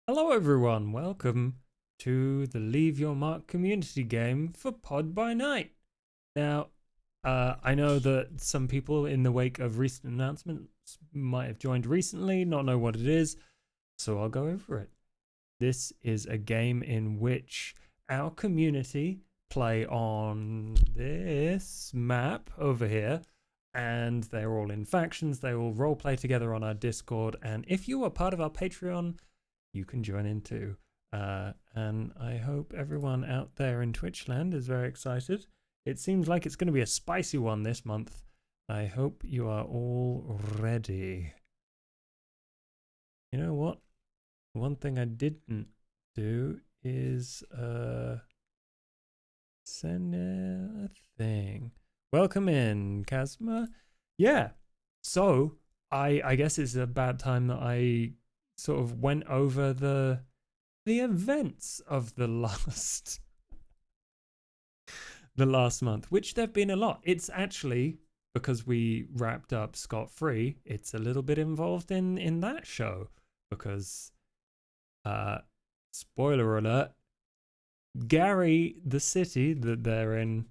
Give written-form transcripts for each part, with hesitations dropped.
Hello, everyone. Welcome to the Leave Your Mark community game for Pod by Night. Now, I know that some people in the wake of recent announcements might have joined recently, not know what it is, so I'll go over it. This is a game in which our community play on this map over here, and they're all in factions. They all role play together on our Discord, and if you are part of our Patreon, you can join in too. And I hope everyone out there in Twitchland is very excited. It seems like it's going to be a spicy one this month. I hope you are all ready. You know what? One thing I didn't do is send a thing. Welcome in, Kazma. Yeah. So I guess it's about time that I sort of went over the events of the last month, which there've been a lot. It's actually because we wrapped up scot-free, it's a little bit involved in that show because spoiler alert, Gary, the city that they're in,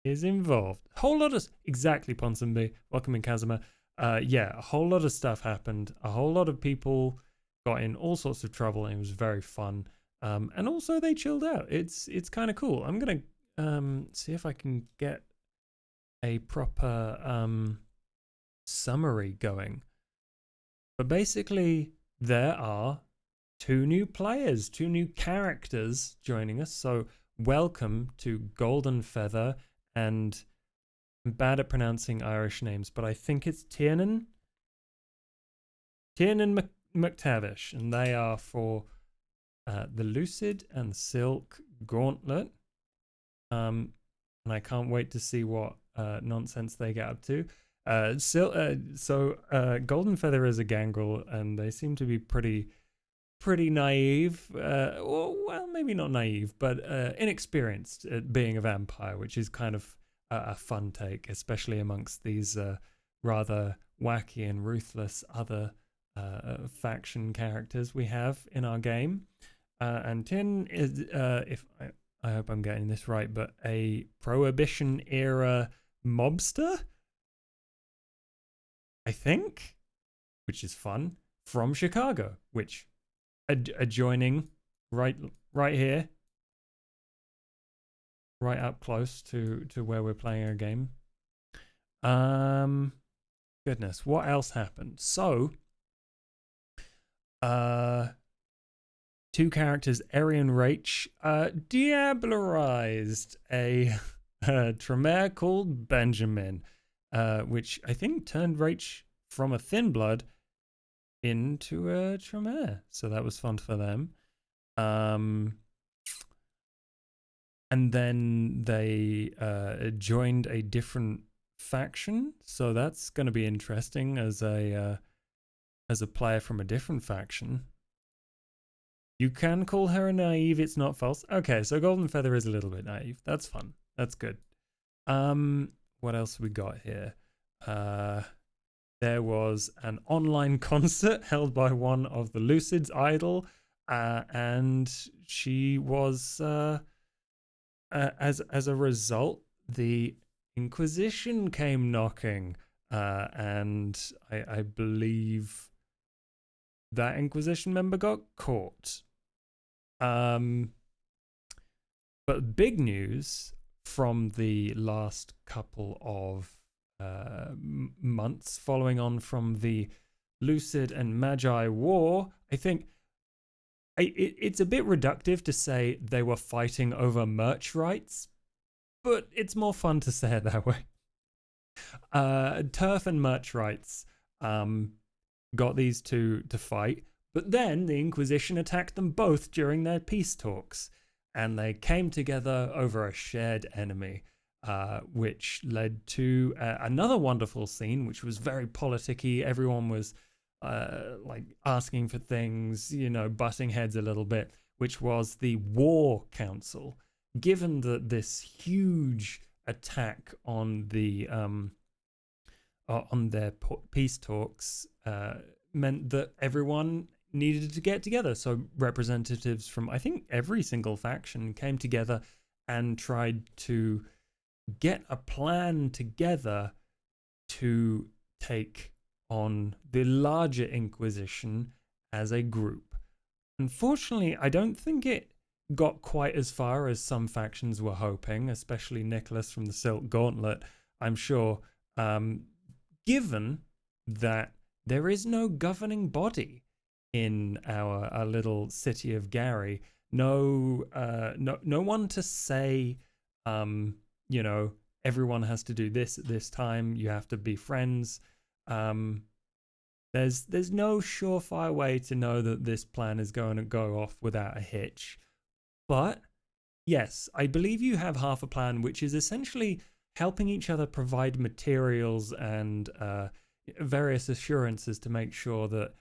is involved. Whole lot of exactly Ponsonby. Welcome in Kazuma. Yeah, a whole lot of stuff happened. A whole lot of people got in all sorts of trouble, and it was very fun. And also they chilled out. It's kind of cool. I'm gonna see if I can get a proper summary going. But basically, there are two new players, two new characters joining us. So welcome to Golden Feather, and I'm bad at pronouncing Irish names, but I think it's Tiernan McTavish, and they are for the Lucid and Silk Gauntlet. And I can't wait to see what nonsense they get up to. Golden Feather is a gangrel, and they seem to be pretty naive. Well, maybe not naive, but inexperienced at being a vampire, which is kind of a fun take, especially amongst these rather wacky and ruthless other faction characters we have in our game. And Tin is, if I hope I'm getting this right, but a Prohibition era mobster, I think, which is fun, from Chicago, which adjoining right here, right up close to where we're playing our game. Goodness, what else happened? So, two characters, Eri and Rach, diablerized a Tremere called Benjamin, which I think turned Rach from a thin blood into a Tremere. So that was fun for them. And then they joined a different faction, so that's going to be interesting as a player from a different faction. You can call her a naive, it's not false. Okay, so Golden Feather is a little bit naive. That's fun. That's good. What else we got here? There was an online concert held by one of the Lucid's idol, and she was as a result, the Inquisition came knocking, and I believe that Inquisition member got caught. But big news from the last couple of months following on from the Lucid and Magi war, I think it's a bit reductive to say they were fighting over merch rights, but it's more fun to say it that way. Turf and merch rights got these two to fight, but then the Inquisition attacked them both during their peace talks, and they came together over a shared enemy, which led to another wonderful scene, which was very politicky. Everyone was like asking for things, butting heads a little bit, which was the War Council. Given that this huge attack on the on their peace talks meant that everyone needed to get together. So representatives from, I think, every single faction came together and tried to get a plan together to take on the larger Inquisition as a group. Unfortunately, I don't think it got quite as far as some factions were hoping, especially Nicholas from the Silk Gauntlet, I'm sure, given that there is no governing body in our little city of Gary. No one to say, you know, everyone has to do this at this time. You have to be friends. There's no surefire way to know that this plan is going to go off without a hitch. But yes, I believe you have half a plan, which is essentially helping each other provide materials and various assurances to make sure that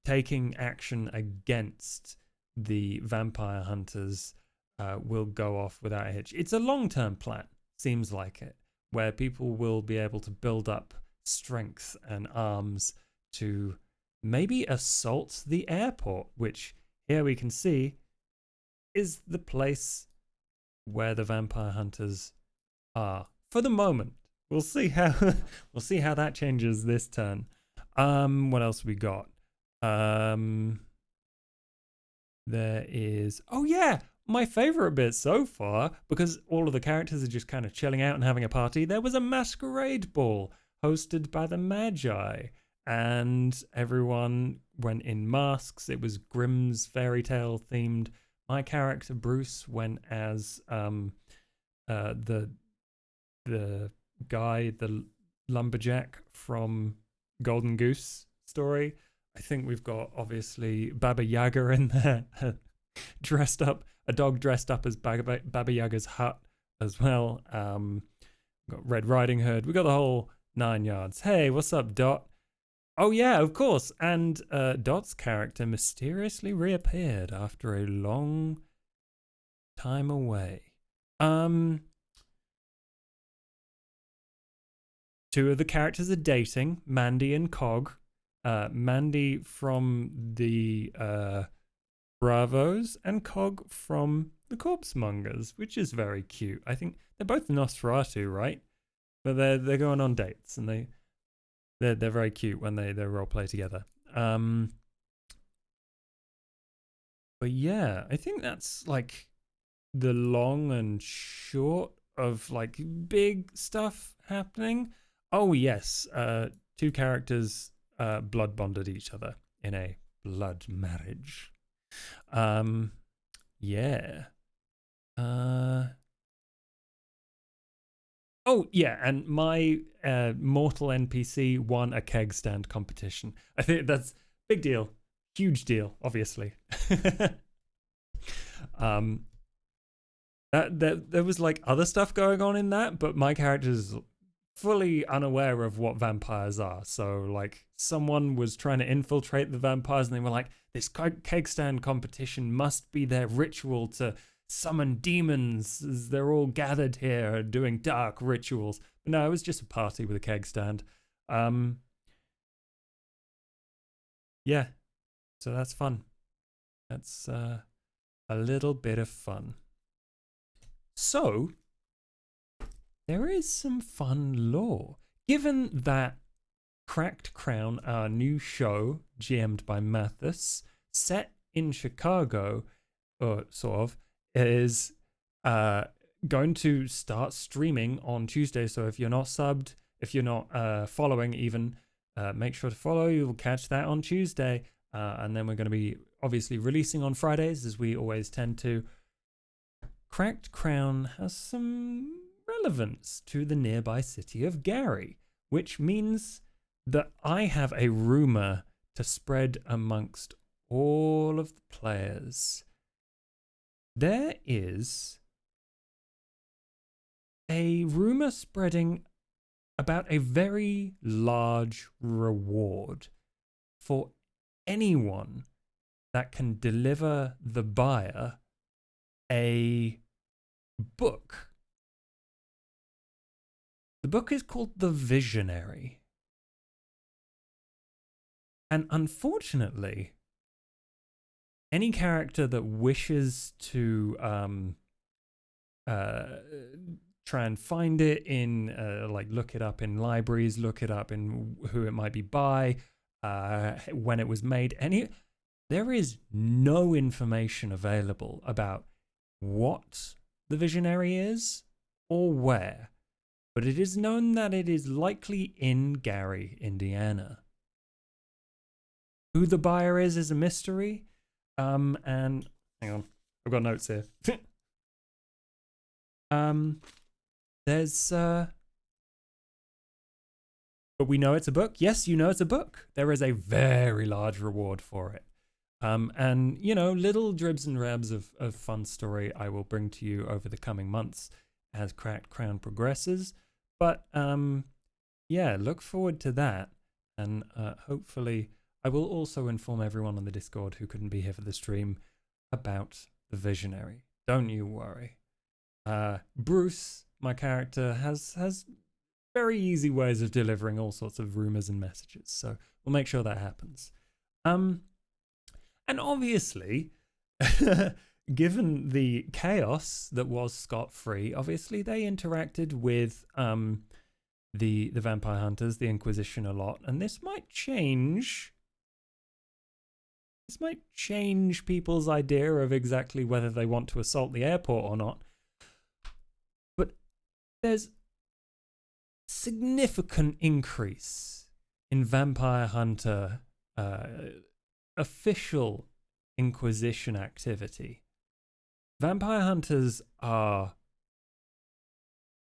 taking action against the vampire hunters will go off without a hitch. It's a long-term plan, seems like it, where people will be able to build up strength and arms to maybe assault the airport, which here we can see is the place where the vampire hunters are for the moment. We'll see how that changes this turn. What else we got? There is, oh yeah, my favorite bit so far, because all of the characters are just kind of chilling out and having a party. There was a masquerade ball hosted by the Magi, and everyone went in masks. It was Grimm's fairy tale themed. My character Bruce went as the guy, the lumberjack from Golden Goose story. I think we've got obviously Baba Yaga in there, dressed up, a dog dressed up as Baba Yaga's hut as well. Got Red Riding Hood. We got the whole 9 yards. Hey, what's up, Dot? Oh yeah, of course. And Dot's character mysteriously reappeared after a long time away. Two of the characters are dating, Mandy and Cog. Mandy from the Bravos and Cog from the Corpse Mongers, which is very cute. I think they're both Nosferatu, right? But they're going on dates, and they're very cute when they role play together. But yeah, I think that's like the long and short of like big stuff happening. Oh yes, two characters blood bonded each other in a blood marriage. Yeah. Oh yeah, and my mortal NPC won a keg stand competition. I think that's big deal, huge deal, obviously. There was like other stuff going on in that, but my character's fully unaware of what vampires are. So like someone was trying to infiltrate the vampires, and they were like, this keg stand competition must be their ritual to summon demons as they're all gathered here doing dark rituals. But no, it was just a party with a keg stand. Yeah, so that's fun. That's a little bit of fun. So there is some fun lore. Given that Cracked Crown, our new show, GM'd by Mathis, set in Chicago, or sort of, is going to start streaming on Tuesday. So if you're not subbed, if you're not following even, make sure to follow. You'll catch that on Tuesday. And then we're going to be obviously releasing on Fridays, as we always tend to. Cracked Crown has some relevance to the nearby city of Gary, which means that I have a rumor to spread amongst all of the players. There is a rumor spreading about a very large reward for anyone that can deliver the buyer a book. The book is called The Visionary. And unfortunately, any character that wishes to uh, try and find it in like look it up in libraries, look it up in who it might be by, when it was made. There is no information available about what the Visionary is or where, but it is known that it is likely in Gary, Indiana. Who the buyer is a mystery. And hang on, I've got notes here. There's but we know it's a book. Yes, you know it's a book. There is a very large reward for it. And you know, little dribs and drabs of fun story I will bring to you over the coming months as Cracked Crown progresses. But yeah, look forward to that. And hopefully I will also inform everyone on the Discord who couldn't be here for the stream about the Visionary. Don't you worry. Bruce, my character, has very easy ways of delivering all sorts of rumors and messages, so we'll make sure that happens. And obviously, given the chaos that was Scot-free, obviously they interacted with the vampire hunters, the Inquisition, a lot, and this might change people's idea of exactly whether they want to assault the airport or not. But there's significant increase in vampire hunter official Inquisition activity. Vampire hunters are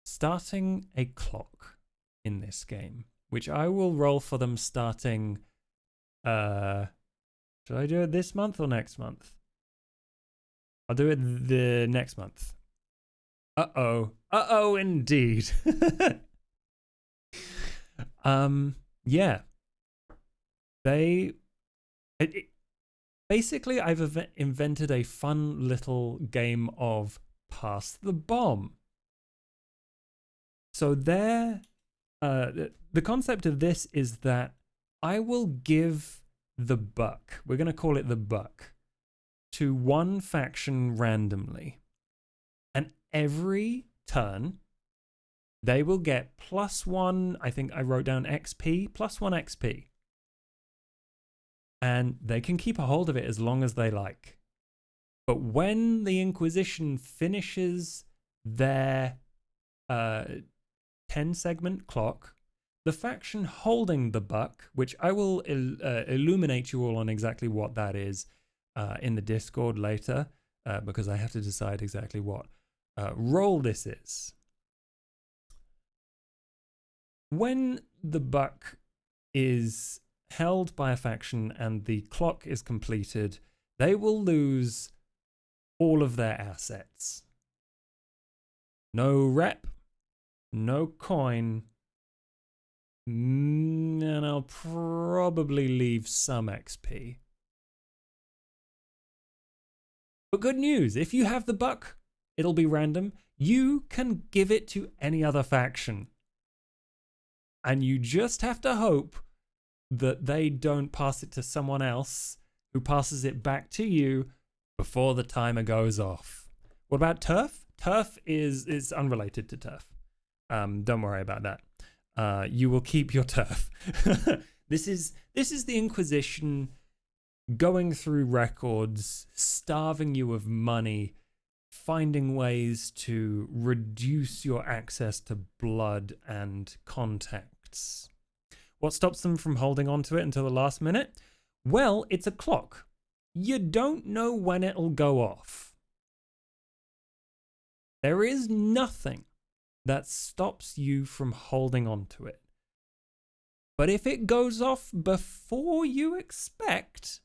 starting a clock in this game, which I will roll for them starting should I do it this month or next month? I'll do it the next month. Uh-oh indeed. Yeah. Basically, I've invented a fun little game of pass the bomb. So the concept of this is that I will give the buck, we're going to call it the buck, to one faction randomly. And every turn, they will get +1, I think I wrote down XP, +1 XP. And they can keep a hold of it as long as they like. But when the Inquisition finishes their 10-segment clock, the faction holding the buck, which I will illuminate you all on exactly what that is in the Discord later, because I have to decide exactly what role this is. When the buck is held by a faction and the clock is completed, they will lose all of their assets. No rep, no coin, and I'll probably leave some XP. But good news, if you have the buck, it'll be random. You can give it to any other faction. And you just have to hope that they don't pass it to someone else who passes it back to you before the timer goes off. What about turf? Turf is unrelated to turf. Don't worry about that. You will keep your turf. This is the Inquisition going through records, starving you of money, finding ways to reduce your access to blood and contacts. What stops them from holding on to it until the last minute? Well, it's a clock. You don't know when it'll go off. There is nothing that stops you from holding on to it. But if it goes off before you expect,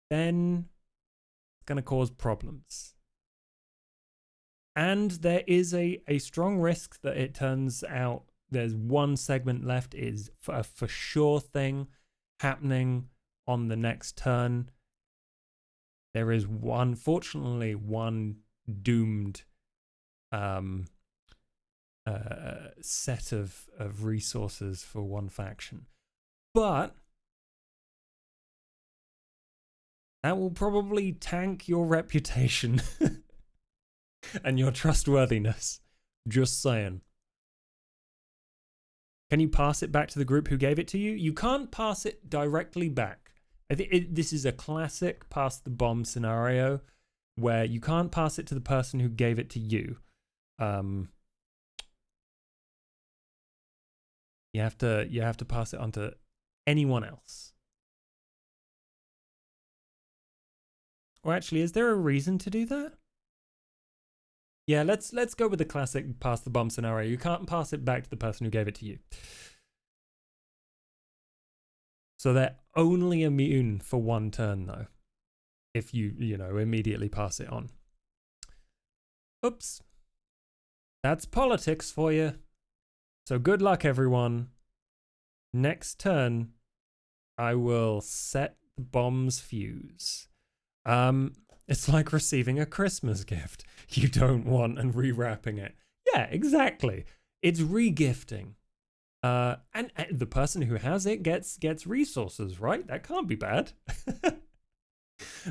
then it's going to cause problems. And there is a strong risk that it turns out there's one segment left is a for sure thing happening on the next turn. There is fortunately one doomed set of resources for one faction. But That will probably tank your reputation and your trustworthiness. Just saying. Can you pass it back to the group who gave it to you? You can't pass it directly back. I think this is a classic pass the bomb scenario where you can't pass it to the person who gave it to you. You have to pass it on to anyone else. Or actually, is there a reason to do that? Yeah, let's go with the classic pass the bomb scenario. You can't pass it back to the person who gave it to you. So they're only immune for one turn though. If you immediately pass it on. Oops. That's politics for you. So good luck, everyone. Next turn, I will set the bomb's fuse. It's like receiving a Christmas gift you don't want and rewrapping it. Yeah, exactly. It's regifting. And the person who has it gets resources, right? That can't be bad.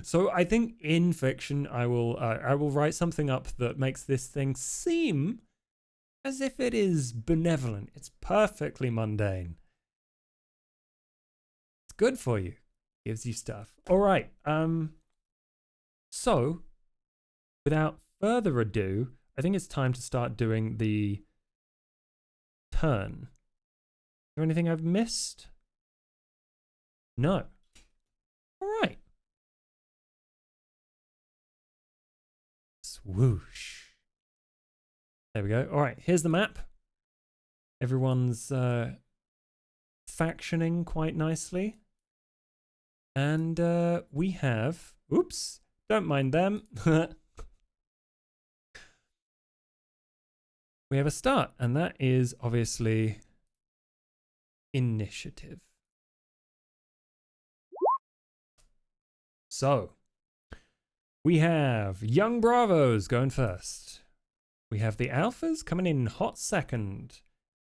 So I think in fiction, I will write something up that makes this thing seem as if it is benevolent. It's perfectly mundane. It's good for you. Gives you stuff. All right. So without further ado, I think it's time to start doing the turn. Is there anything I've missed? No. All right. Swoosh. There we go. All right, here's the map. Everyone's factioning quite nicely. And we have... Oops, don't mind them. We have a start, and that is obviously initiative. So, we have Young Bravos going first. We have the Alphas coming in hot second.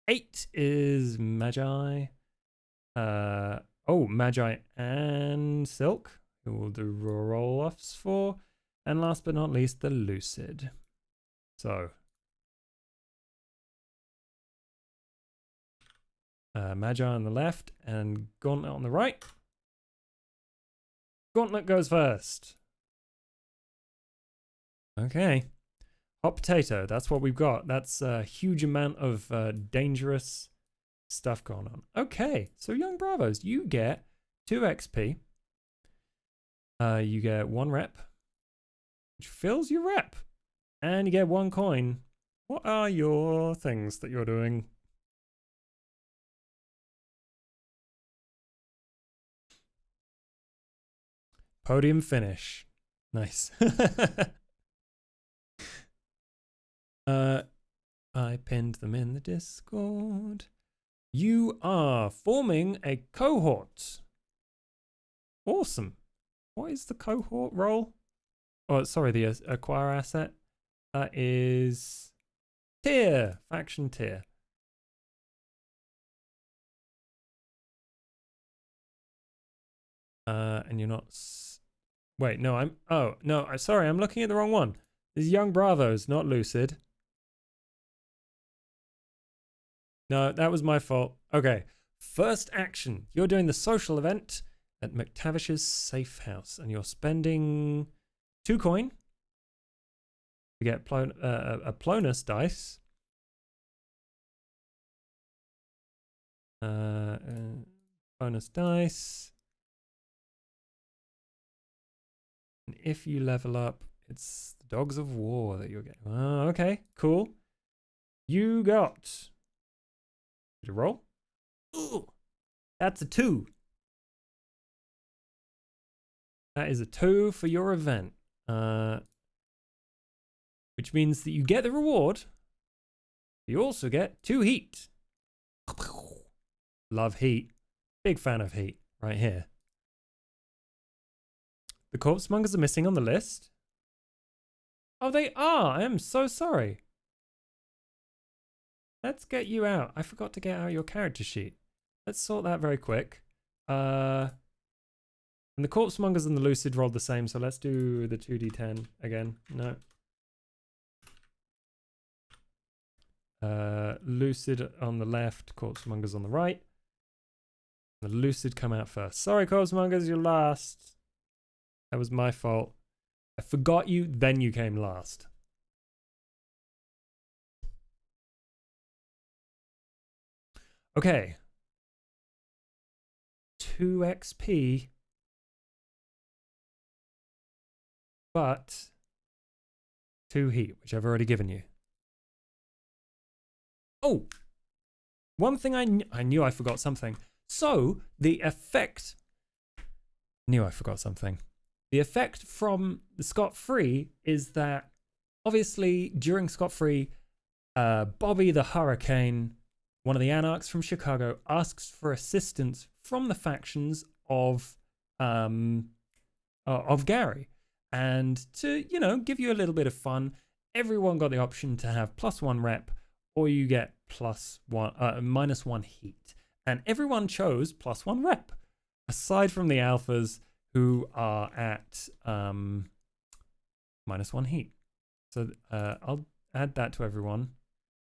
8 is Magi. Magi and Silk, who will do roll-offs for. And last but not least, the Lucid. So, Magi on the left and Gauntlet on the right. Gauntlet goes first. Okay. Hot potato, that's what we've got. That's a huge amount of dangerous stuff going on. Okay, so Young Bravos, you get 2 XP. You get 1 rep, which fills your rep. And you get 1 coin. What are your things that you're doing? Podium finish. Nice. I pinned them in the Discord. You are forming a cohort. Awesome. What is the cohort role? Oh, sorry, the acquire asset. That is tier, faction tier. And you're not... Wait, no, I'm... Oh, no, sorry, I'm looking at the wrong one. This is Young Bravos, not Lucid. No, that was my fault. Okay. First action. You're doing the social event at McTavish's safe house, and you're spending 2 coin to get a Plonus dice. Bonus dice. And if you level up, it's the Dogs of War that you're getting. Oh, okay, cool. You got... Did you roll? Ooh, that's a 2. That is a 2 for your event. Which means that you get the reward. You also get 2 heat. Love heat. Big fan of heat right here. The corpse mongers are missing on the list. Oh, they are. I am so sorry. Let's get you out. I forgot to get out your character sheet. Let's sort that very quick. And the corpsemongers and the lucid rolled the same, so let's do the 2d10 again. No. Lucid on the left, corpsemongers on the right. The lucid come out first. Sorry, corpsemongers, you're last. That was my fault. I forgot you, then you came last. Okay. 2 XP. But 2 heat, which I've already given you. Oh! One thing I knew I forgot something. So, the effect... Knew I forgot something. The effect from the Scot-Free is that, obviously, during Scot-Free, Bobby the Hurricane, one of the anarchs from Chicago, asks for assistance from the factions of Gary. And to, you know, give you a little bit of fun, everyone got the option to have +1 rep, or you get -1 heat. And everyone chose +1 rep, aside from the alphas who are at -1 heat. So I'll add that to everyone.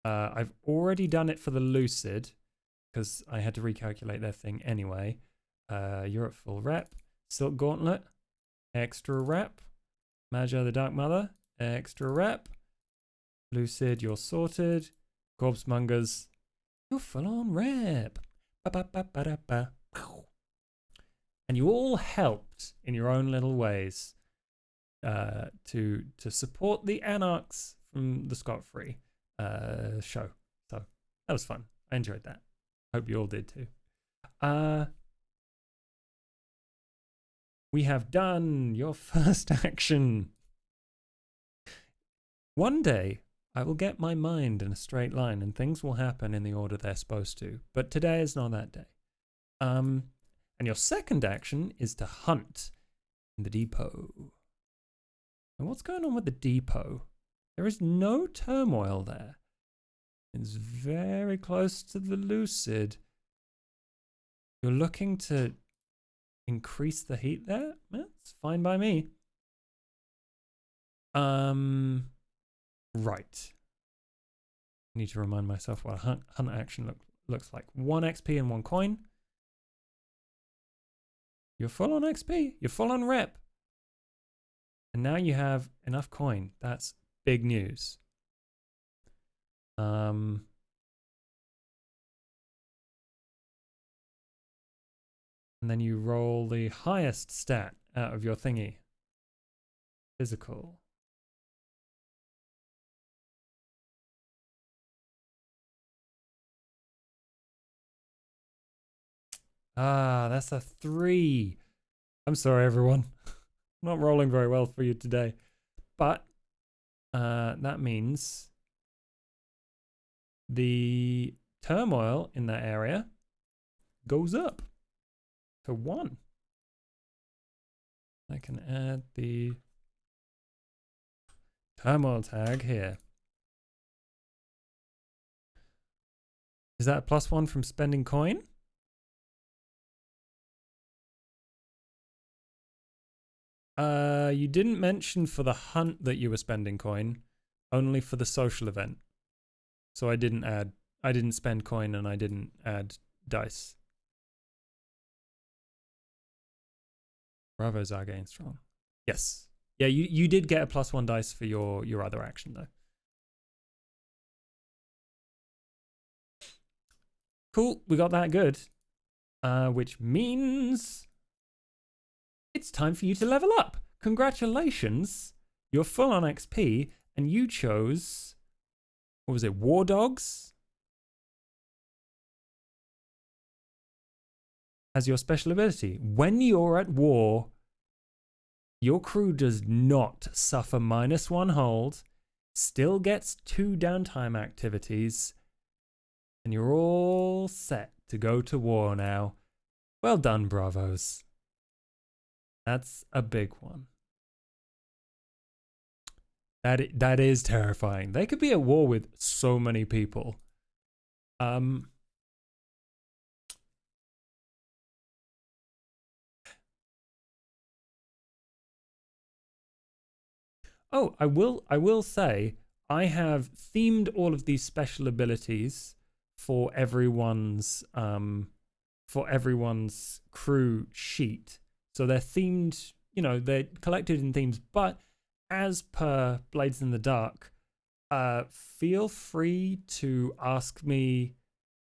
I've already done it for the lucid, because I had to recalculate their thing anyway. You're at full rep. Silk Gauntlet, extra rep. Magi the Dark Mother, extra rep. Lucid, you're sorted. Corpsemongers, you're full on rep. Ba-ba-ba-ba-da-ba. And you all helped in your own little ways to support the anarchs from the Scot-Free show. So that was fun. I enjoyed that. Hope you all did too. We have done your first action. One day, I will get my mind in a straight line and things will happen in the order they're supposed to. But today is not that day. And your second action is to hunt in the depot. And what's going on with the depot? There is no turmoil there. It's very close to the lucid. You're looking to increase the heat there? That's fine by me. Right. I need to remind myself what a hunt action looks like. 1 XP and 1 coin. You're full on XP. You're full on rep. And now you have enough coin. That's big news. And then you roll the highest stat out of your thingy. Physical. Ah, that's a 3. I'm sorry, everyone. Not rolling very well for you today. But that means the turmoil in that area goes up to 1. I can add the turmoil tag here. Is that a +1 from spending coin? You didn't mention for the hunt that you were spending coin, only for the social event. So I didn't spend coin and I didn't add dice. Bravo, Zargain strong. Yes. Yeah, you did get a +1 dice for your other action though. Cool, we got that good. Which means it's time for you to level up. Congratulations. You're full on XP and you chose, what was it, War Dogs? As your special ability. When you're at war, your crew does not suffer -1 hold, still gets 2 downtime activities, and you're all set to go to war now. Well done, bravos. That's a big one. That is terrifying. They could be at war with so many people. Oh, I will say I have themed all of these special abilities for everyone's crew sheet. So they're themed, they're collected in themes, but as per Blades in the Dark, feel free to ask me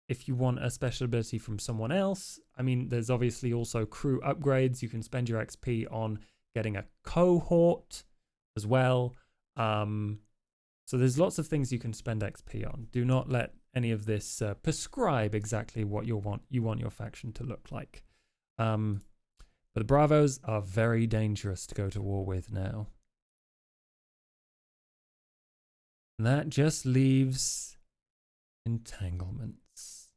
if you want a special ability from someone else. I mean, there's obviously also crew upgrades. You can spend your XP on getting a cohort as well. So there's lots of things you can spend XP on. Do not let any of this prescribe exactly what you want your faction to look like. But the Bravos are very dangerous to go to war with now. And that just leaves entanglements.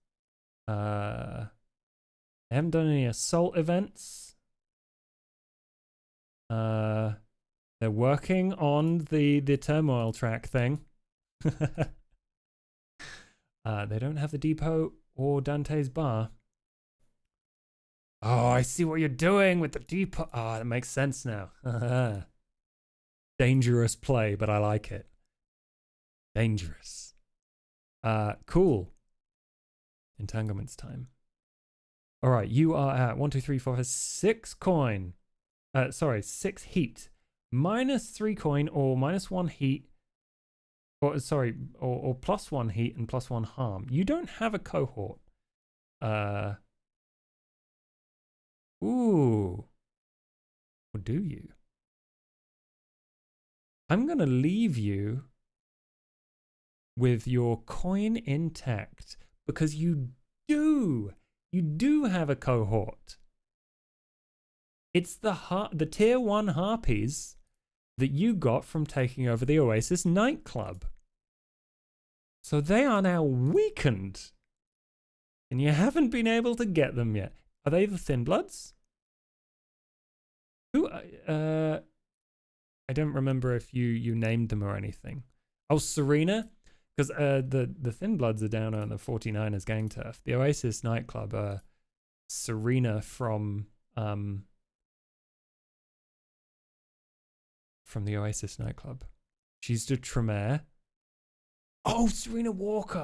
I haven't done any assault events. They're working on the turmoil track thing. They don't have the depot or Dante's bar. Oh, I see what you're doing with the depot. Oh, that makes sense now. Dangerous play, but I like it. Dangerous. Cool. Entanglements time. All right, you are at 1, 2, 3, 4, 5, 6 coin. 6 heat. -3 coin or -1 heat. Or +1 heat and +1 harm. You don't have a cohort. Ooh. Or do you? I'm gonna leave you with your coin intact because you do have a cohort. It's the tier 1 harpies that you got from taking over the Oasis nightclub. So they are now weakened. And you haven't been able to get them yet. Are they the Thin Bloods? Who I don't remember if you named them or anything. Oh, Serena? Because the Thin Bloods are down on the 49ers gang turf. The Oasis nightclub, Serena from the Oasis nightclub. She's the Tremere. Oh, Serena Walker.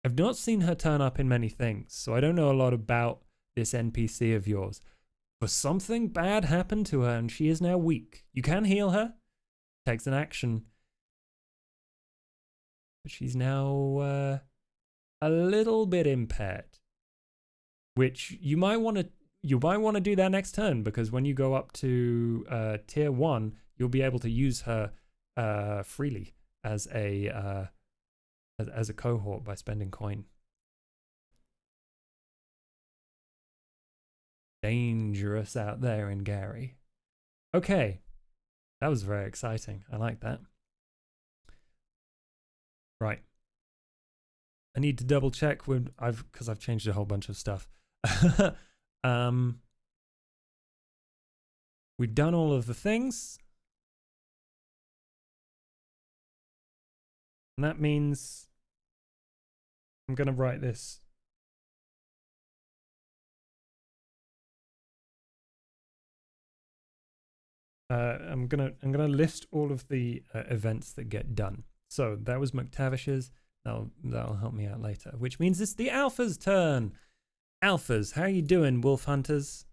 I've not seen her turn up in many things, so I don't know a lot about this NPC of yours. But something bad happened to her and she is now weak. You can heal her. Takes an action. But she's now a little bit impaired. Which you might want to do that next turn, because when you go up to tier 1, you'll be able to use her freely as a cohort by spending coin. Dangerous out there in Gary. Okay. That was very exciting. I like that. Right. I need to double check because I've changed a whole bunch of stuff. We've done all of the things. And that means I'm going to write this. I'm gonna list all of the events that get done. So that was McTavish's. That'll help me out later. Which means it's the Alpha's turn. Alphas, how you doing, Wolf Hunters?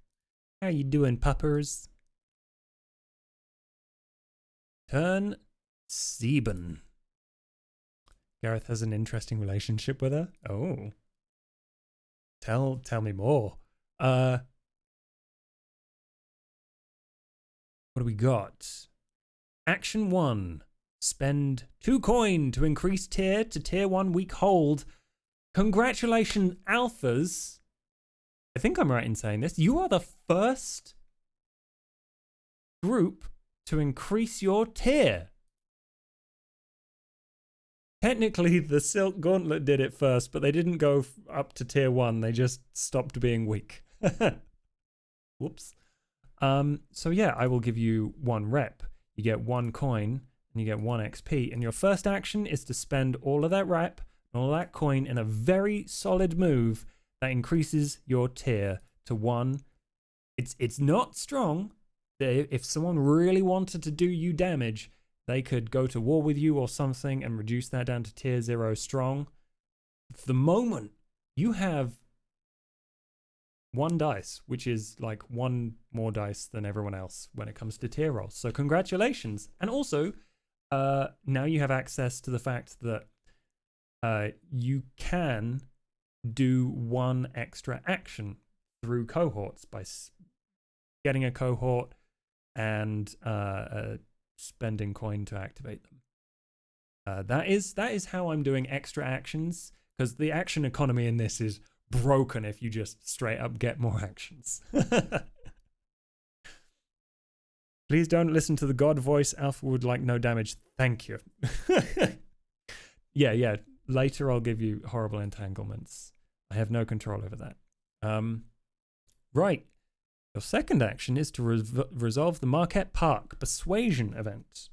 How you doing, puppers? Turn Sieben. Gareth has an interesting relationship with her. Oh. Tell me more. What do we got? Action 1. Spend 2 coin to increase tier to tier 1 weak hold. Congratulations, Alphas. I think I'm right in saying this. You are the first group to increase your tier. Technically, the Silk Gauntlet did it first, but they didn't go up to tier 1. They just stopped being weak. Whoops. So yeah, I will give you 1 rep. You get 1 coin and you get 1 XP. And your first action is to spend all of that rep and all that coin in a very solid move that increases your tier to 1. It's not strong, if someone really wanted to do you damage, they could go to war with you or something and reduce that down to tier 0 strong. For the moment, you have 1 dice, which is like 1 more dice than everyone else when it comes to tier rolls. So congratulations. And also, now you have access to the fact that you can do 1 extra action through cohorts by getting a cohort and spending coin to activate them. That is how I'm doing extra actions, because the action economy in this is broken if you just straight up get more actions. Please don't listen to the god voice. Alpha would like no damage. Thank you. Yeah. Later I'll give you horrible entanglements. I have no control over that. Right. Your second action is to resolve the Marquette Park persuasion event.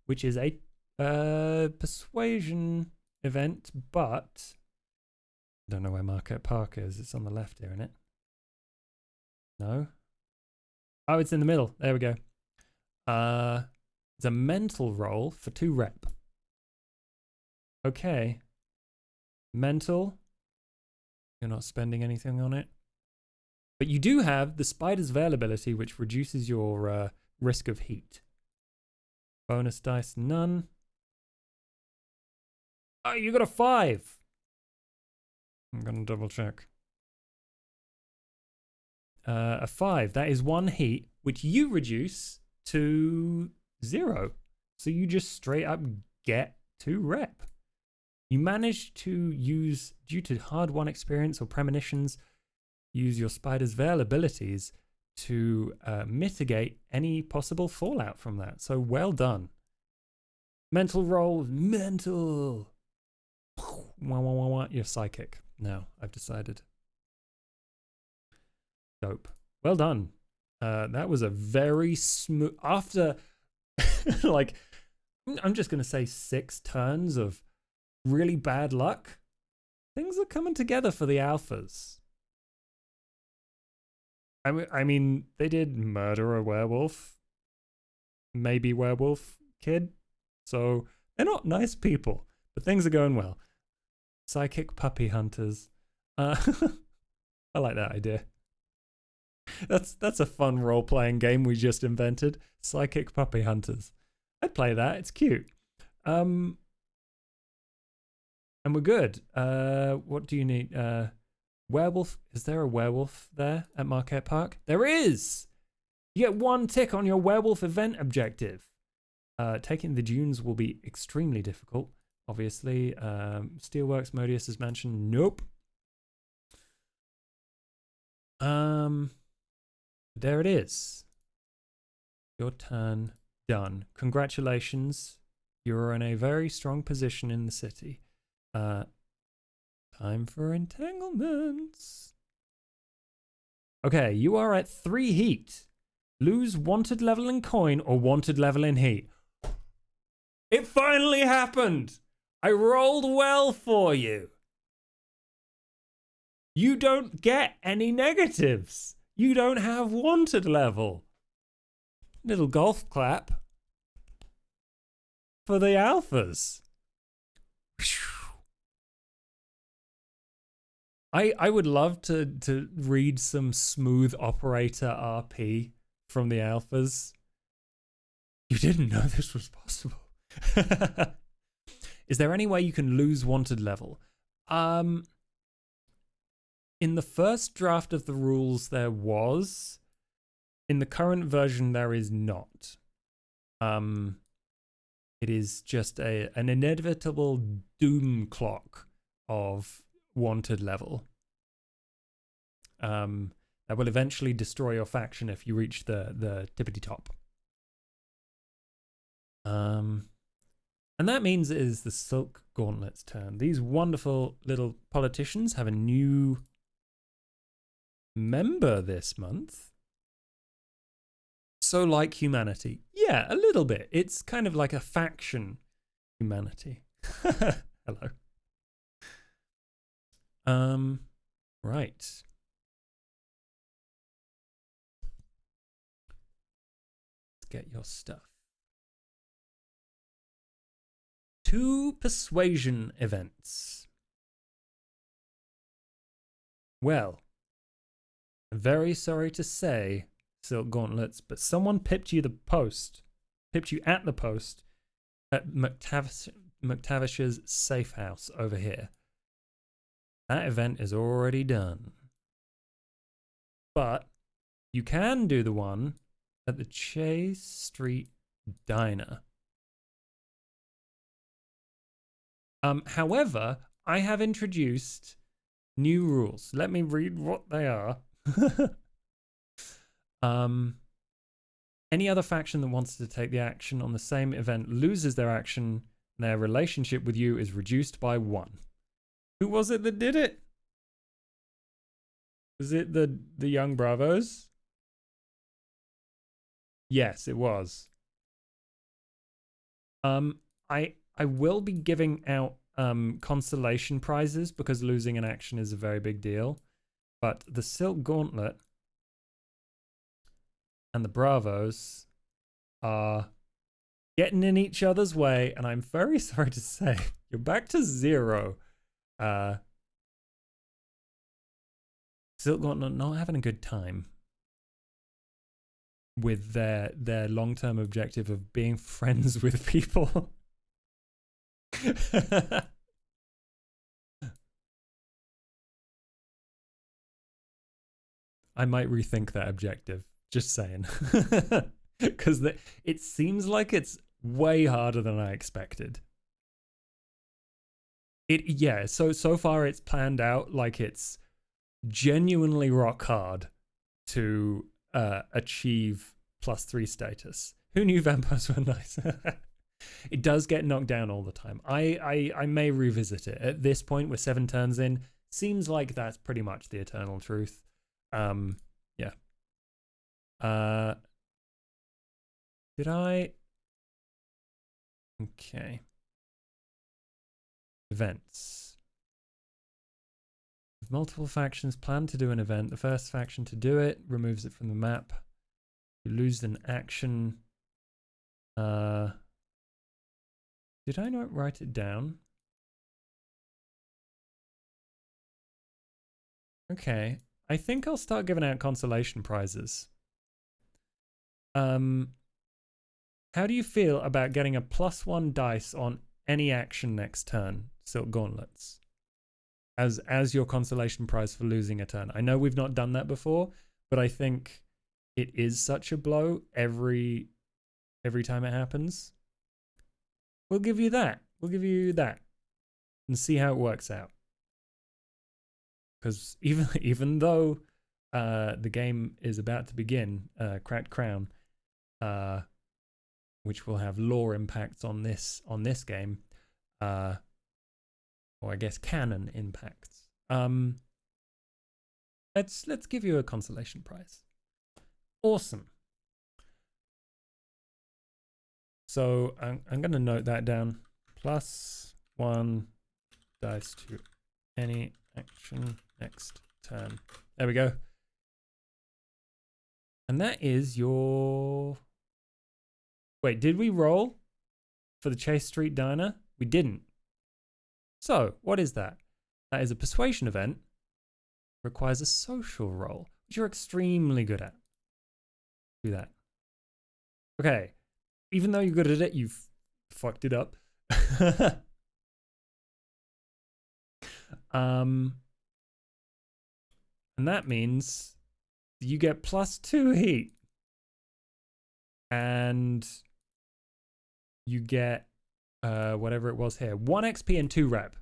Which is a persuasion event, but I don't know where Marquette Park is. It's on the left here, isn't it? No? Oh, it's in the middle. There we go. It's a mental roll for 2 rep. Okay. Mental. You're not spending anything on it. But you do have the Spider's Veil ability, which reduces your risk of heat. Bonus dice, none. Oh, you got a 5. I'm going to double check. A 5. That is 1 heat, which you reduce to 0. So you just straight up get 2 rep. You manage to use, due to hard-won experience or premonitions, use your Spider's Veil abilities to mitigate any possible fallout from that. So well done. Mental roll, mental. You're psychic. Now, I've decided. Dope. Well done. That was a very smooth, after like, I'm just going to say 6 turns of really bad luck, things are coming together for the alphas. I mean, they did murder a werewolf, maybe werewolf kid, so they're not nice people, but things are going well. Psychic puppy hunters. I like that idea. That's a fun role-playing game we just invented. Psychic puppy hunters. I'd play that. It's cute. And we're good. What do you need? Werewolf. Is there a werewolf there at Marquette Park? There is! You get 1 tick on your werewolf event objective. Taking the dunes will be extremely difficult, obviously. Steelworks, Modius's mansion. Nope. There it is. Your turn done. Congratulations. You're in a very strong position in the city. Time for entanglements. Okay, you are at 3 heat. Lose wanted level in coin or wanted level in heat. It finally happened. I rolled well for you. You don't get any negatives. You don't have wanted level. Little golf clap for the alphas. I would love to read some smooth operator RP from the alphas. You didn't know this was possible. Is there any way you can lose wanted level? In the first draft of the rules there was. In the current version there is not. It is just an inevitable doom clock of wanted level. That will eventually destroy your faction if you reach the tippity top. And that means it is the Silk Gauntlet's turn. These wonderful little politicians have a new member this month. So like humanity. Yeah, a little bit. It's kind of like a faction humanity. Hello. Right. Let's get your stuff. 2 persuasion events. Well, I'm very sorry to say, Silk Gauntlets, but someone pipped you at the post at McTavish's safe house over here. That event is already done. But you can do the one at the Chase Street Diner. However, I have introduced new rules. Let me read what they are. Any other faction that wants to take the action on the same event loses their action. Their relationship with you is reduced by 1. Who was it that did it? Was it the Young Bravos? Yes, it was. I will be giving out consolation prizes because losing an action is a very big deal. But the Silk Gauntlet and the Bravos are getting in each other's way, and I'm very sorry to say you're back to 0. Silk Gauntlet not having a good time with their long-term objective of being friends with people. I might rethink that objective, just saying. Because it seems like it's way harder than I expected. So far it's planned out like it's genuinely rock hard to achieve +3 status. Who knew vampires were nice? It does get knocked down all the time. I may revisit it. At this point, we're 7 turns in. Seems like that's pretty much the eternal truth. Yeah. Did I? Okay. Events. If multiple factions plan to do an event, the first faction to do it removes it from the map. You lose an action. Did I not write it down? Okay. I think I'll start giving out consolation prizes. How do you feel about getting a +1 dice on any action next turn, Silk Gauntlets, as your consolation prize for losing a turn? I know we've not done that before, but I think it is such a blow every time it happens. We'll give you that. We'll give you that and see how it works out. Because even though the game is about to begin, Cracked Crown, which will have lore impacts on this game, or I guess canon impacts. Let's give you a consolation prize. Awesome. So I'm going to note that down. +1 dice to any action next turn. There we go. And that is your... Wait, did we roll for the Chase Street Diner? We didn't. So, what is that? That is a persuasion event. Requires a social roll, which you're extremely good at. Do that. Okay. Even though you're good at it, you've fucked it up. And that means you get +2 heat. And you get whatever it was here. 1 XP and 2 rep.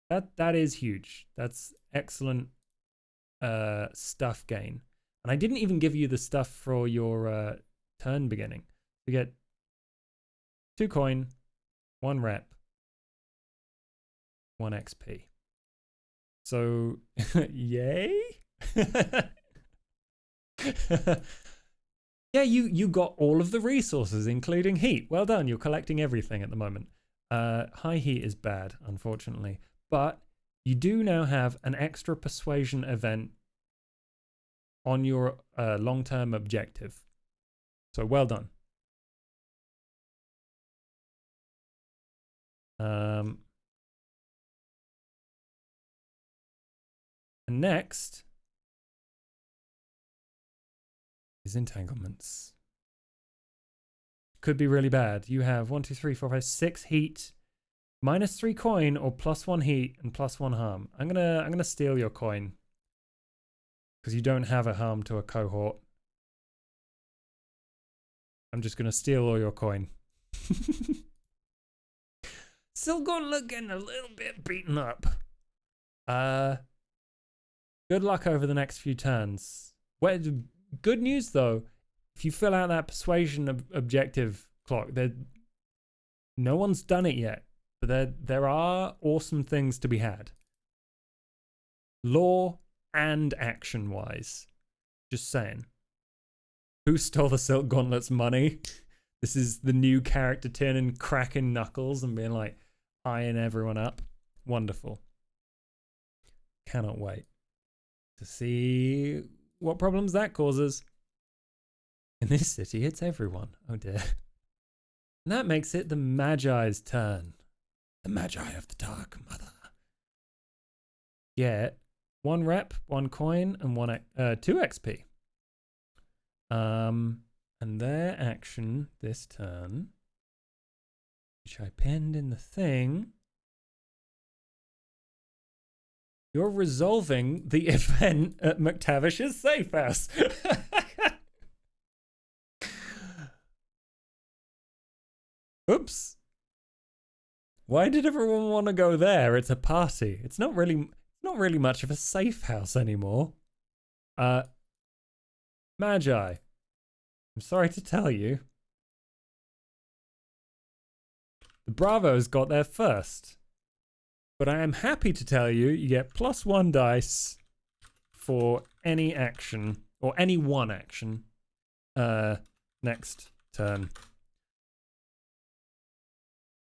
That is huge. That's excellent stuff gain. And I didn't even give you the stuff for your turn beginning. You get 2 coin, 1 rep, 1 XP. So, yay? Yeah, you got all of the resources, including heat. Well done, you're collecting everything at the moment. High heat is bad, unfortunately. But You do now have an extra persuasion event on your long-term objective. So well done. And next is entanglements. Could be really bad. You have 1, 2, 3, 4, 5, 6 heat, -3 coin, or +1 heat and +1 harm. I'm gonna steal your coin because you don't have a harm to a cohort. I'm just gonna steal all your coin. Still gonna getting a little bit beaten up. Good luck over the next few turns. Well, good news though, if you fill out that persuasion objective clock, no one's done it yet, but there are awesome things to be had. Lore and action wise. Just saying. Who stole the Silk Gauntlet's money? This is the new character turning, cracking knuckles and being like, eyeing everyone up. Wonderful. Cannot wait to see what problems that causes. In this city, it's everyone. Oh dear. And that makes it the Magi's turn. The Magi of the Dark Mother. Get 1 rep, 1 coin, and 2 XP. And their action this turn, which I pinned in the thing, you're resolving the event at McTavish's safe house. Oops. Why did everyone want to go there? It's a party. It's not really much of a safe house anymore. Magi, I'm sorry to tell you, the Bravos got there first. But I am happy to tell you, you get +1 dice for any action, or any one action, next turn.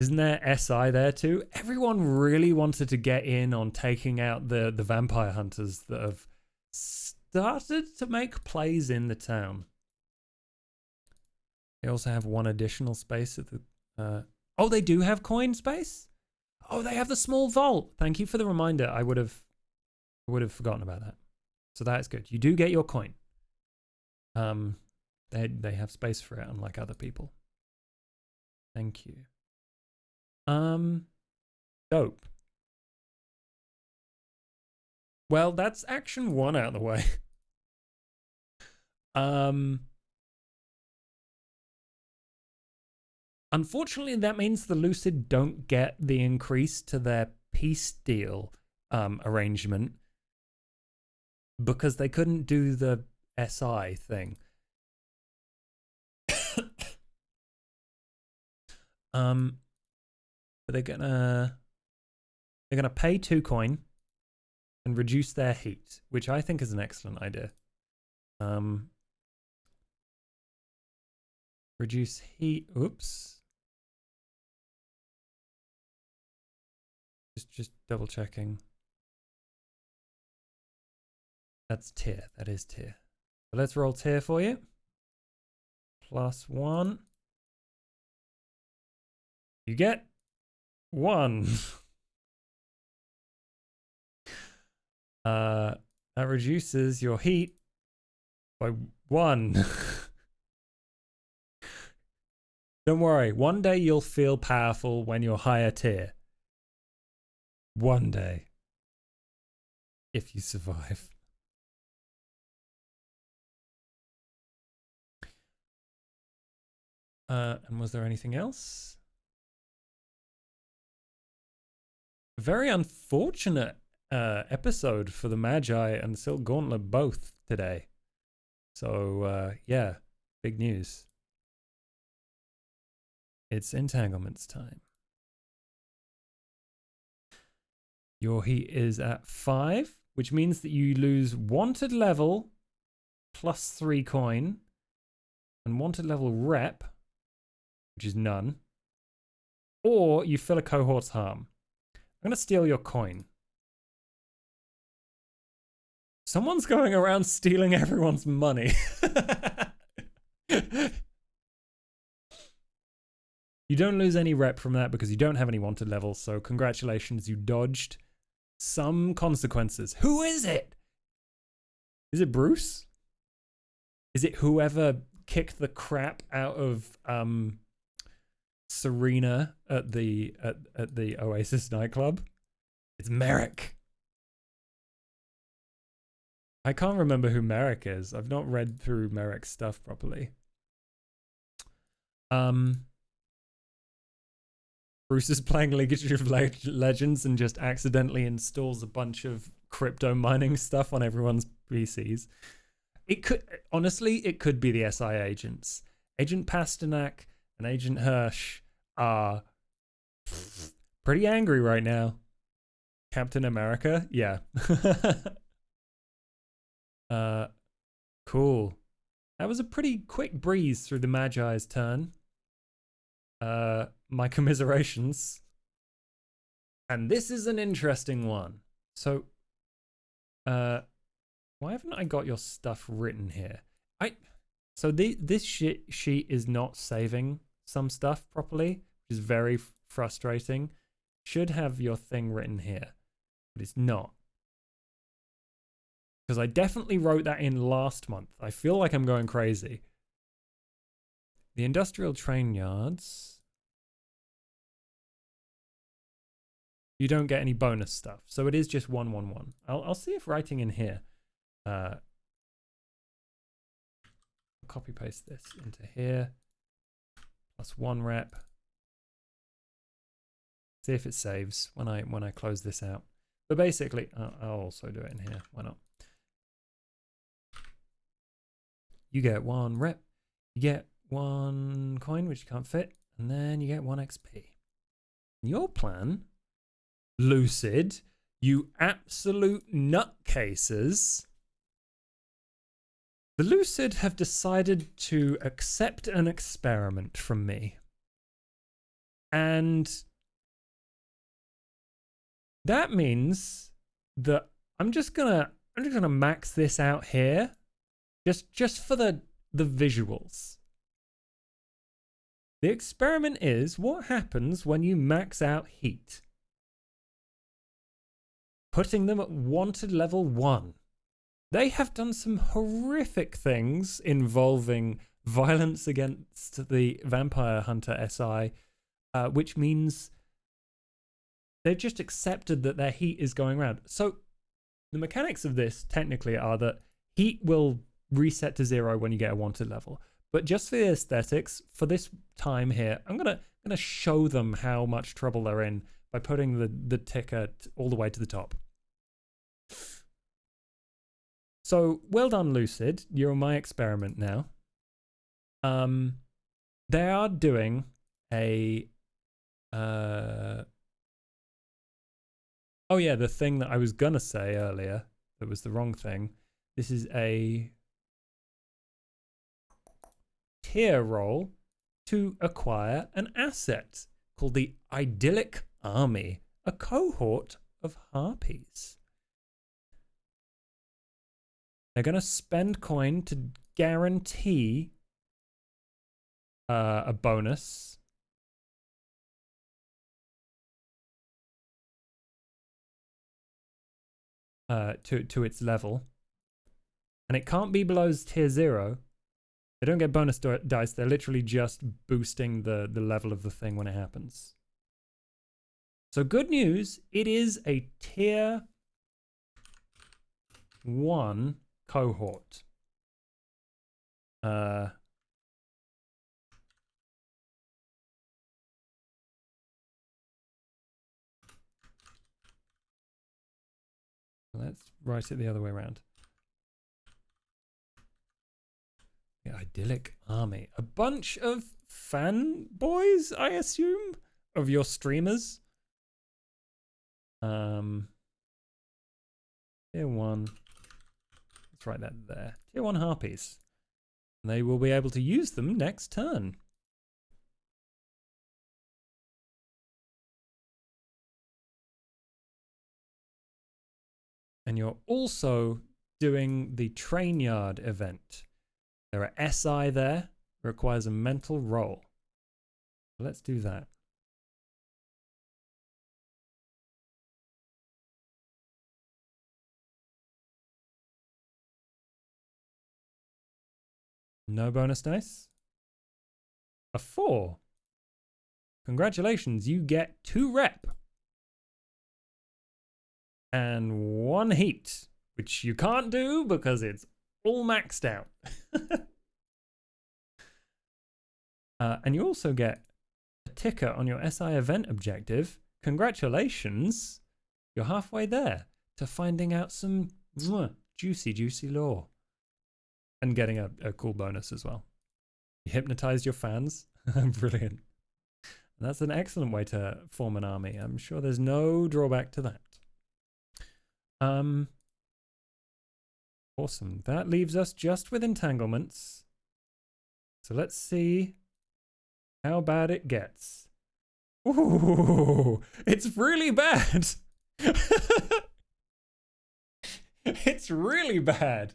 Isn't there SI there too? Everyone really wanted to get in on taking out the vampire hunters that have started to make plays in the town. They also have 1 additional space at the... oh, they do have coin space? Oh, they have the small vault. Thank you for the reminder. I would have forgotten about that. So that's good. You do get your coin. They have space for it, unlike other people. Thank you. Dope. Well, that's action 1 out of the way. Unfortunately, that means the Lucid don't get the increase to their peace deal arrangement because they couldn't do the SI thing. But they're gonna pay 2 coin and reduce their heat, which I think is an excellent idea. Reduce heat. Oops. Just double checking. That's tier. That is tier. So let's roll tier for you. +1. You get 1. That reduces your heat by 1. Don't worry. One day you'll feel powerful when you're higher tier. One day. If you survive. And was there anything else? Very unfortunate episode for the Magi and the Silk Gauntlet both today. So, yeah, big news. It's entanglements time. Your heat is at 5, which means that you lose wanted level +3 coin and wanted level rep, which is none, or you fill a cohort's harm. I'm going to steal your coin. Someone's going around stealing everyone's money. You don't lose any rep from that because you don't have any wanted levels, so congratulations, you dodged some consequences. Who is it? Is it Bruce? Is it whoever kicked the crap out of Serena at the Oasis nightclub? It's Merrick. I can't remember who Merrick is. I've not read through Merrick's stuff properly. Bruce is playing League of Legends and just accidentally installs a bunch of crypto mining stuff on everyone's PCs. It could, honestly, it could be the SI agents. Agent Pasternak and Agent Hirsch are pretty angry right now. Captain America? Yeah. Cool. That was a pretty quick breeze through the Magi's turn. My commiserations. And this is an interesting one. So, why haven't I got your stuff written here? So this sheet is not saving some stuff properly, which is very frustrating. Should have your thing written here, but it's not. Because I definitely wrote that in last month. I feel like I'm going crazy. The industrial train yards. You don't get any bonus stuff. So it is just 111. I'll see if writing in here. Copy paste this into here. Plus 1 rep. See if it saves when I close this out. But basically, I'll also do it in here. Why not? You get 1 rep. You get 1 coin, which you can't fit. And then you get 1 XP. Your plan, Lucid, you absolute nutcases. The Lucid have decided to accept an experiment from me. And that means that I'm just gonna max this out here. Just for the visuals. The experiment is what happens when you max out heat. Putting them at wanted level 1. They have done some horrific things involving violence against the Vampire Hunter SI, which means they've just accepted that their heat is going around. So the mechanics of this technically are that heat will reset to 0 when you get a wanted level. But just for the aesthetics, for this time here, I'm gonna show them how much trouble they're in by putting the ticker all the way to the top. So well done, Lucid. You're my experiment now. They are doing a oh yeah, the thing that I was gonna say earlier that was the wrong thing. This is a tier roll to acquire an asset called the Idyllic Army, a cohort of harpies. They're going to spend coin to guarantee a bonus. To its level. And it can't be below tier 0. They don't get bonus dice. They're literally just boosting the level of the thing when it happens. So good news, it is a tier 1 cohort. Let's write it the other way around. The Idyllic Army. A bunch of fanboys, I assume, of your streamers. Tier 1. Let's write that there. Tier 1 harpies. And they will be able to use them next turn. And you're also doing the train yard event. There are SI there. Requires a mental roll. Let's do that. No bonus dice. A 4. Congratulations, you get 2 rep. And 1 heat, which you can't do because it's all maxed out. And you also get a ticker on your SI event objective. Congratulations, you're halfway there to finding out some juicy lore. And getting a cool bonus as well. You hypnotize your fans. Brilliant. That's an excellent way to form an army. I'm sure there's no drawback to that. Awesome. That leaves us just with entanglements. So let's see how bad it gets. Ooh, it's really bad. It's really bad.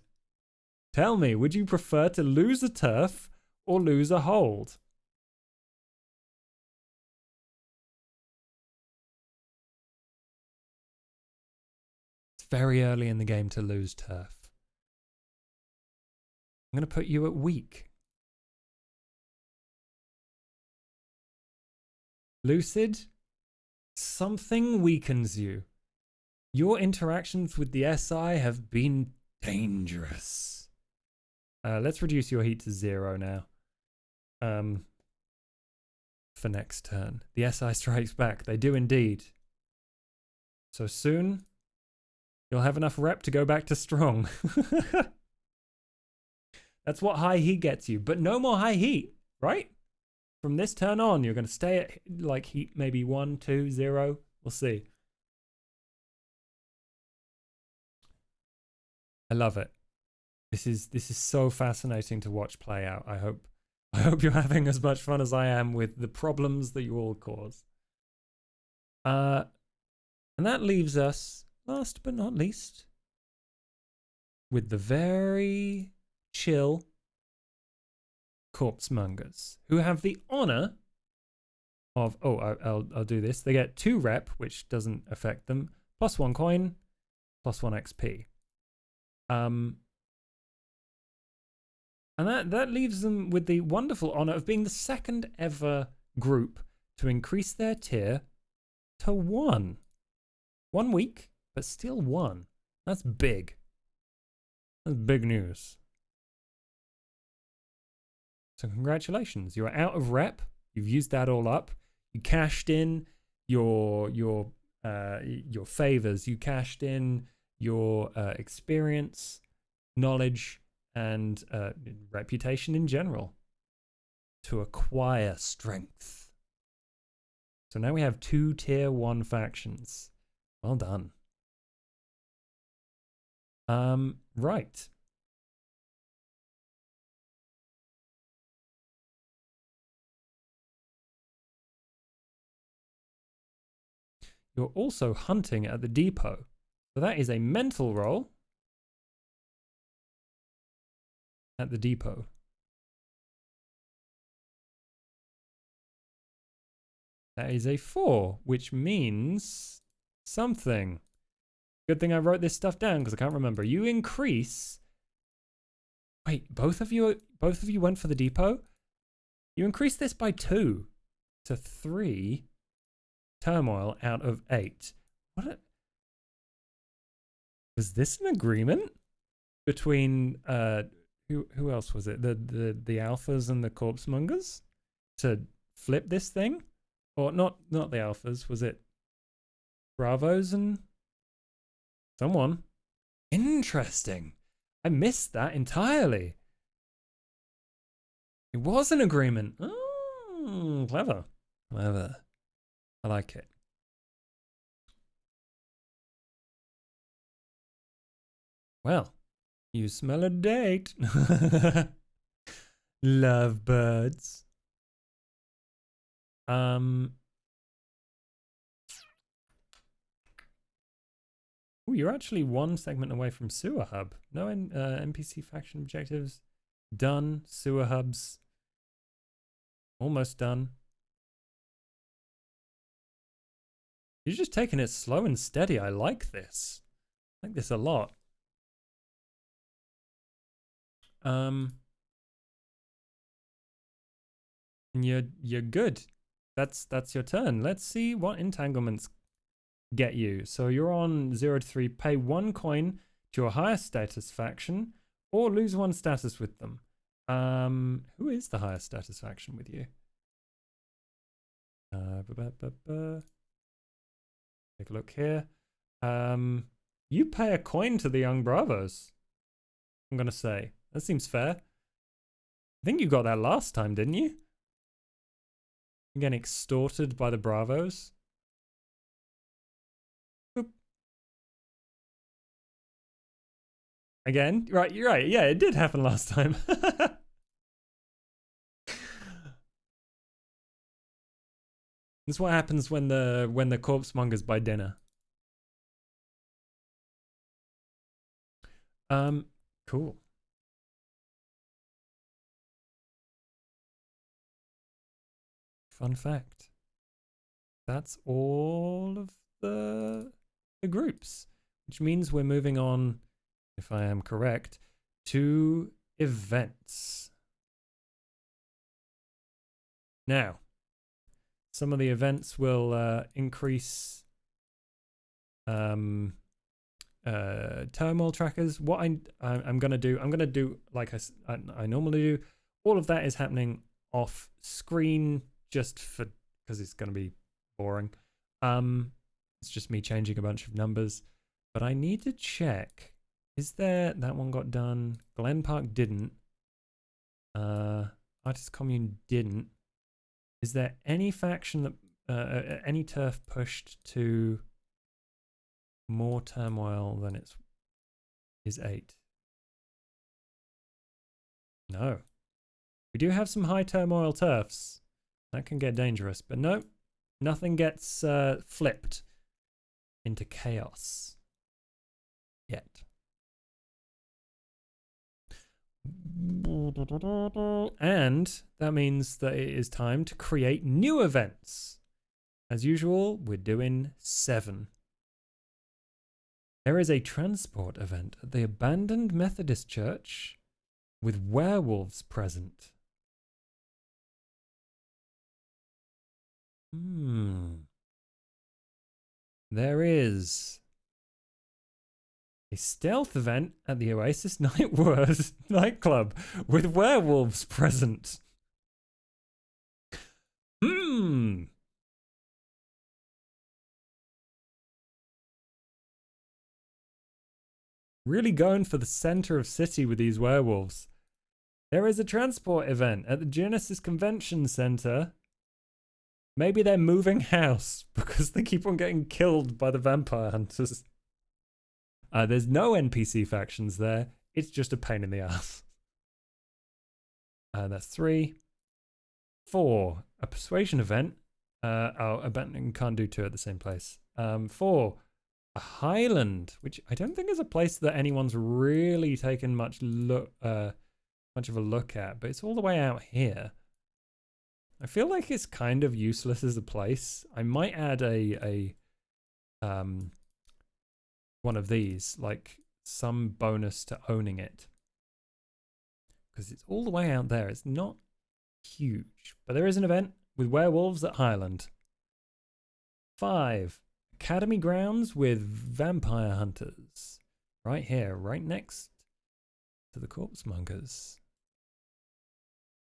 Tell me, would you prefer to lose a turf or lose a hold? It's very early in the game to lose turf. I'm going to put you at weak. Lucid, something weakens you. Your interactions with the SI have been dangerous. Let's reduce your heat to 0 now. For next turn. The SI strikes back. They do indeed. So soon, you'll have enough rep to go back to strong. That's what high heat gets you. But no more high heat, right? From this turn on, you're going to stay at like heat maybe 1, 2, 0. We'll see. I love it. This is so fascinating to watch play out. I hope you're having as much fun as I am with the problems that you all cause. And that leaves us, last but not least, with the very chill corpsemongers, who have the honor of, I'll do this. They get 2 rep, which doesn't affect them, plus 1 coin, plus 1 XP. And that leaves them with the wonderful honor of being the second ever group to increase their tier to 1. 1 week, but still 1. That's big. That's big news. So congratulations, you're out of rep. You've used that all up. You cashed in your favors. You cashed in your experience, knowledge, and reputation in general to acquire strength. So now we have 2 tier 1 factions. Well done. Right. You're also hunting at the depot. So that is a mental roll at the depot. That is a 4, which means something. Good thing I wrote this stuff down because I can't remember. You increase. Wait, both of you went for the depot? You increase this by 2 to 3 turmoil out of 8. Was this an agreement between who else was it? The alphas and the corpsemongers to flip this thing? Or not the alphas, was it Bravos and someone? Interesting. I missed that entirely. It was an agreement. Oh, clever. Clever. I like it. Well, you smell a date. Lovebirds. Oh, you're actually one segment away from Sewer Hub. No NPC faction objectives. Done. Sewer Hubs. Almost done. You're just taking it slow and steady. I like this. I like this a lot. And you're good. That's your turn. Let's see what entanglements get you. So you're on 0 to 3. Pay 1 coin to your highest status faction, or lose 1 status with them. Who is the highest status faction with you? Take a look here. You pay a coin to the Young Bravos. I'm gonna say that seems fair. I think you got that last time, didn't you? You're getting extorted by the Bravos. Boop. Again, right? You're right. Yeah, it did happen last time. This is what happens when the corpse mongers buy dinner. Cool. Fun fact. That's all of the groups, which means we're moving on, if I am correct, to events. Now, some of the events will increase turmoil trackers. What I'm gonna do like I normally do. All of that is happening off screen just because it's gonna be boring. It's just me changing a bunch of numbers, but I need to check. Is there that one got done? Glen Park didn't. Artist Commune didn't. Is there any faction that any turf pushed to more turmoil than is 8? No. We do have some high turmoil turfs. That can get dangerous, but no, nothing gets flipped into chaos yet. And that means that it is time to create new events. As usual, we're doing 7. There is a transport event at the abandoned Methodist church with werewolves present. There is a stealth event at the Oasis nightclub with werewolves present. Really going for the center of city with these werewolves. There is a transport event at the Genesis Convention Center. Maybe they're moving house because they keep on getting killed by the vampire hunters. There's no NPC factions there. It's just a pain in the ass. That's 3. 4. A persuasion event. Abandoning can't do 2 at the same place. 4. A Highland, which I don't think is a place that anyone's really taken much of a look at, but it's all the way out here. I feel like it's kind of useless as a place. I might add a one of these, like some bonus to owning it, because it's all the way out there. It's not huge, but there is an event with werewolves at Highland. 5. Academy grounds with vampire hunters. Right here, right next to the corpse mongers.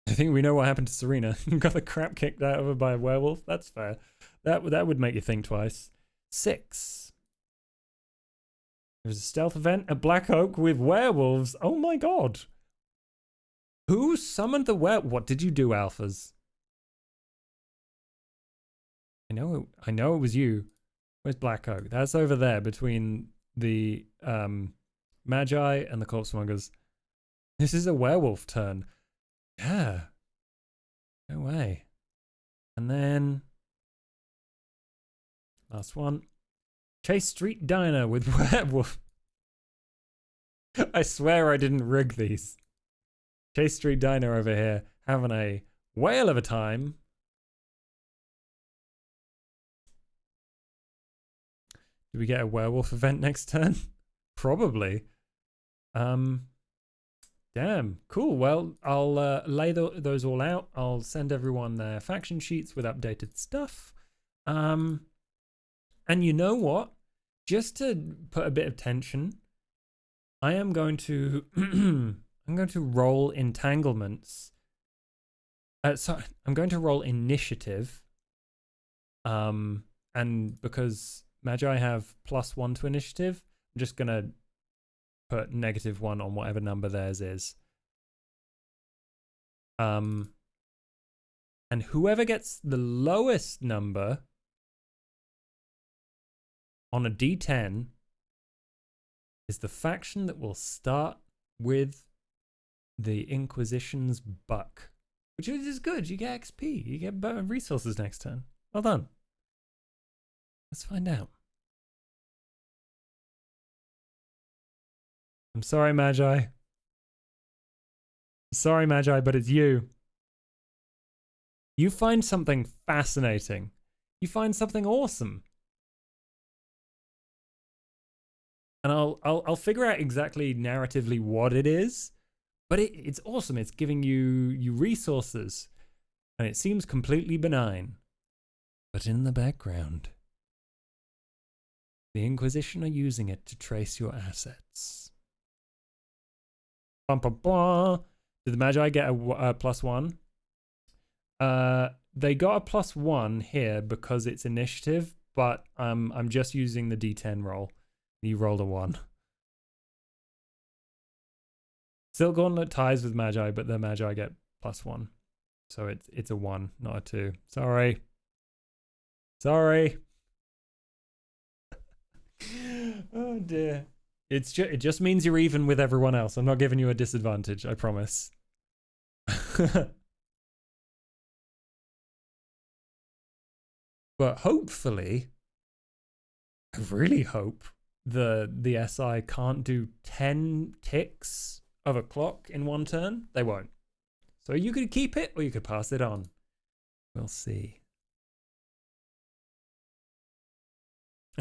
I think we know what happened to Serena. Got the crap kicked out of her by a werewolf. That's fair. That would make you think twice. 6. There's a stealth event at Black Oak with werewolves. Oh my god. Who summoned the What did you do, Alphas? I know it was you. Where's Black Oak? That's over there between the Magi and the corpsemongers. This is a werewolf turn. Yeah. No way. And then last one. Chase Street Diner with werewolf. I swear I didn't rig these. Chase Street Diner over here having a whale of a time. Do we get a werewolf event next turn? Probably. Damn, cool. Well, I'll lay those all out. I'll send everyone their faction sheets with updated stuff. And you know what? Just to put a bit of tension, I am going to I'm going to roll entanglements. Sorry, I'm going to roll initiative. And because Magi have +1 to initiative, I'm just gonna put -1 on whatever number theirs is. And whoever gets the lowest number on a D10 is the faction that will start with the Inquisition's buck, which is good. You get XP, you get better resources next turn. Well done. Let's find out. I'm sorry, Magi. Sorry, Magi, but it's you. You find something fascinating. You find something awesome. And I'll figure out exactly narratively what it is, but it's awesome. It's giving you resources, and it seems completely benign. But in the background, the Inquisition are using it to trace your assets. Bum, bum, bum. Did the Magi get a +1? They got a +1 here because it's initiative, but I'm just using the D10 roll. You rolled a 1. Silk Gauntlet ties with Magi, but the Magi get +1. So it's a 1, not a 2. Sorry. Sorry. Oh dear. It just means you're even with everyone else. I'm not giving you a disadvantage, I promise. But hopefully, I really hope the SI can't do 10 ticks of a clock in one turn. They won't. So you could keep it or you could pass it on. We'll see.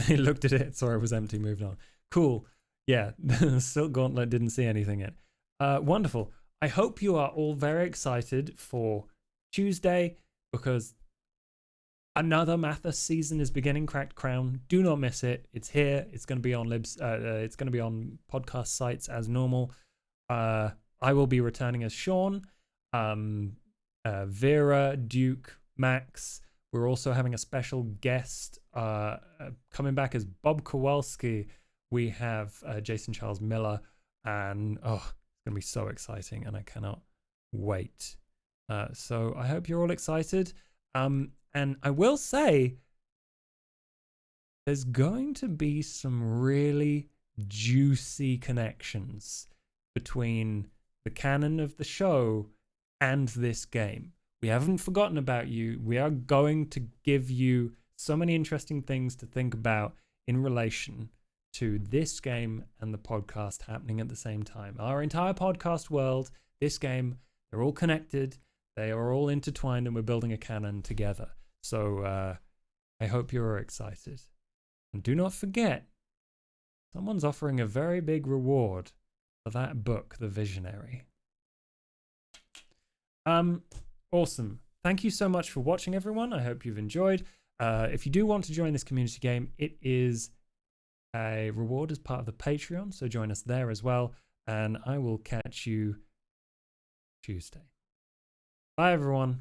He looked at it, saw it was empty, moved on. Cool. Yeah, Silk Gauntlet didn't see anything yet. Wonderful. I hope you are all very excited for Tuesday because another Mathis season is beginning. Cracked Crown. Do not miss it. It's here. It's going to be on it's going to be on podcast sites as normal. I will be returning as Sean, Vera, Duke, Max. We're also having a special guest coming back as Bob Kowalski. We have Jason Charles Miller, and it's going to be so exciting, and I cannot wait. So I hope you're all excited. And I will say, there's going to be some really juicy connections between the canon of the show and this game. We haven't forgotten about you. We are going to give you so many interesting things to think about in relation to this game and the podcast happening at the same time. Our entire podcast world, this game, they're all connected. They are all intertwined, and we're building a canon together. So I hope you're excited. And do not forget, someone's offering a very big reward for that book, The Visionary. Awesome. Thank you so much for watching, everyone. I hope you've enjoyed. If you do want to join this community game, it is a reward as part of the Patreon, so join us there as well. And I will catch you Tuesday. Bye, everyone.